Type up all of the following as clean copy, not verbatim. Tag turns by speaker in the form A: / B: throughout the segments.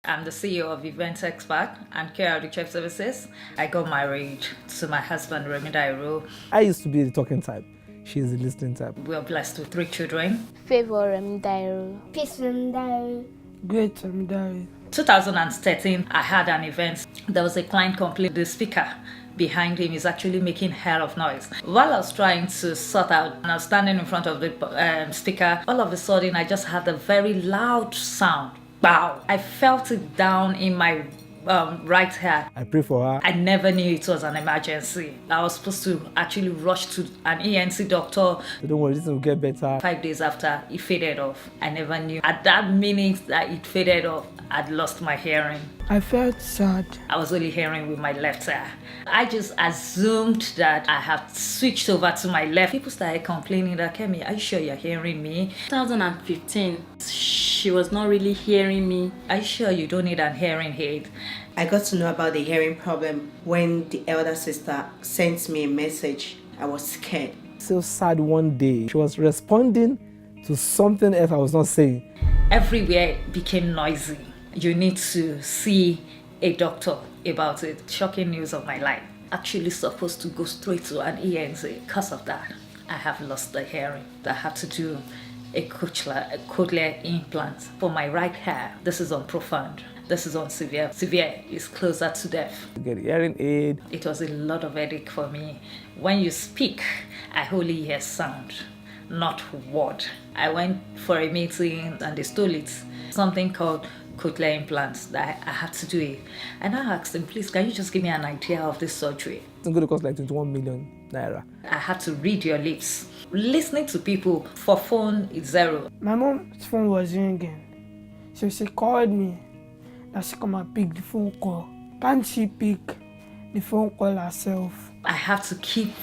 A: I'm the CEO of Event Expert and KEMI Chef Services. I got married to my husband, Remi-Dairo.
B: I used to be the talking type. She's the listening type.
A: We are blessed with 3 children.
C: Favor Remi-Dairo.
D: Peace Remi-Dairo.
E: Great Remi-Dairo.
A: 2013, I had an event. There was a client complaint. The speaker behind him is actually making hell of noise. While I was trying to sort out, and I was standing in front of the speaker, all of a sudden I just had a very loud sound. Wow! I felt it down in my right hair.
B: I pray for her.
A: I never knew it was an emergency. I was supposed to actually rush to an ENT doctor.
B: So don't worry, this will get better.
A: 5 days after, it faded off. I never knew. At that minute that it faded off, I'd lost my hearing.
E: I felt sad.
A: I was only hearing with my left ear. I just assumed that I had switched over to my left. People started complaining that, Kemi, are you sure you're hearing me?
F: 2015, she was not really hearing me.
A: Are you sure you don't need an hearing aid?
G: I got to know about the hearing problem when the elder sister sent me a message. I was scared.
B: So sad one day. She was responding to something else I was not saying.
A: Everywhere it became noisy. You need to see a doctor about it. Shocking news of my life. Actually supposed to go straight to an ENT. Because of that, I have lost the hearing. I have to do a Cochlear implant for my right hair. This is on profound. This is on severe. Severe is closer to death.
B: To get hearing aid.
A: It was a lot of headache for me. When you speak, I only hear sound, not word. I went for a meeting and they stole it. Something called Cochlear implants that I had to do it. And I asked them, please, can you just give me an idea of this surgery?
B: It's going to cost like 21 million naira.
A: I had to read your lips. Listening to people for phone is zero.
E: My mom's phone was ringing. So she called me. That she come and pick the phone call. Can't she pick the phone call herself?
A: I have to keep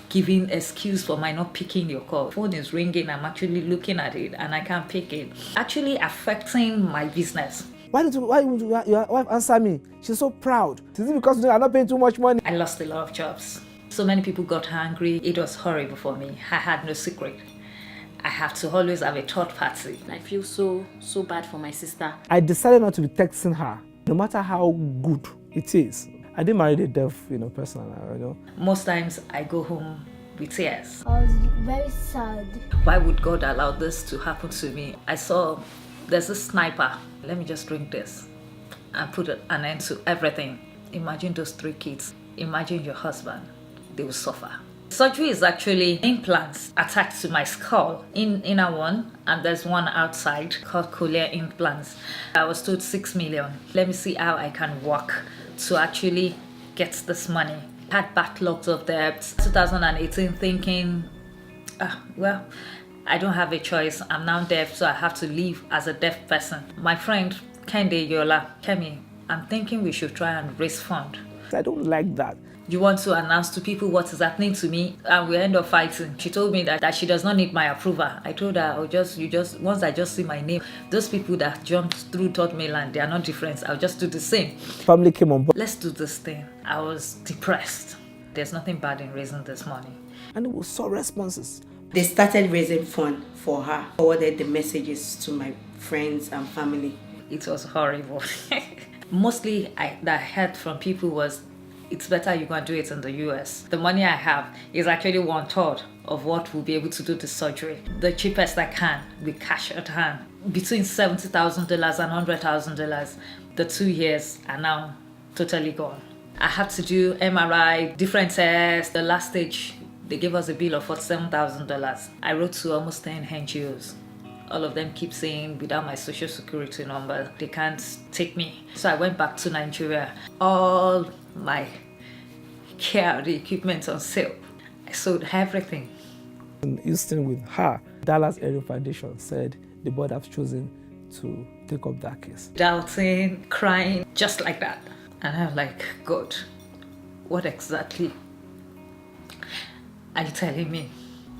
A: giving excuse for my not picking your call. Phone is ringing, I'm actually looking at it and I can't pick it. Actually affecting my business.
B: Why would your wife answer me? She's so proud. Is it because I'm not paying too much money?
A: I lost a lot of jobs. So many people got angry. It was horrible for me. I had no secret. I have to always have a third party.
F: I feel so bad for my sister.
B: I decided not to be texting her, no matter how good it is. I didn't marry the deaf, person.
A: Most times I go home with tears.
D: I was very sad.
A: Why would God allow this to happen to me? I saw there's a sniper. Let me just drink this and put an end to everything. Imagine those 3 kids. Imagine your husband. They will suffer. Surgery is actually implants attached to my skull, inner one, and there's one outside called Cochlear implants. I was told 6 million. Let me see how I can work to actually get this money. Had backlogs of debts. 2018 thinking, well, I don't have a choice. I'm now deaf, so I have to live as a deaf person. My friend Kende Yola, Kemi, I'm thinking we should try and raise fund.
B: I don't like that.
A: You want to announce to people what is happening to me and we end up fighting. She told me that she does not need my approval. I told her, once I just see my name, those people that jumped through third mainland, they are not different. I'll just do the same.
B: Family came on board.
A: Let's do this thing. I was depressed. There's nothing bad in raising this money.
B: And we saw responses.
G: They started raising funds for her, forwarded the messages to my friends and family.
A: It was horrible. Mostly that I heard from people was, it's better you go and do it in the US. The money I have is actually 1/3 of what we'll be able to do the surgery. The cheapest I can with cash at hand. Between $70,000 and $100,000. The 2 years are now totally gone. I had to do MRI, different tests. The last stage, they gave us a bill of $47,000. I wrote to almost 10 NGOs. All of them keep saying, without my social security number, they can't take me. So I went back to Nigeria. All my care, the equipment on sale. I sold everything.
B: In Houston with her, Dallas Area Foundation said the board have chosen to take up that case.
A: Doubting, crying, just like that. And I'm like, God, what exactly are you telling me?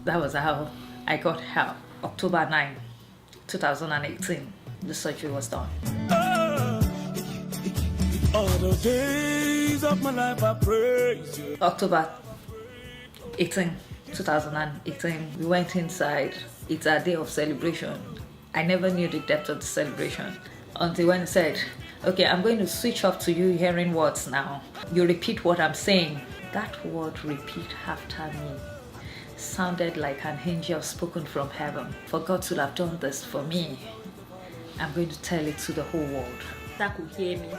A: That was how I got help. October 9, 2018, the surgery was done.
H: All the days of my life I praise you.
A: October 18, 2018, we went inside. It's a day of celebration. I never knew the depth of the celebration until when it said, Okay, I'm going to switch off to you hearing words now. You repeat what I'm saying. That word repeat after me sounded like an angel spoken from heaven. For God to have done this for me, I'm going to tell it to the whole world.
F: That could hear me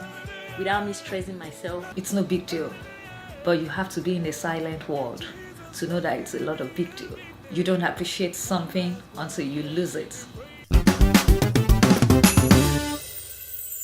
F: without me stressing myself.
A: It's no big deal, but you have to be in a silent world to know that it's a lot of big deal. You don't appreciate something until you lose it.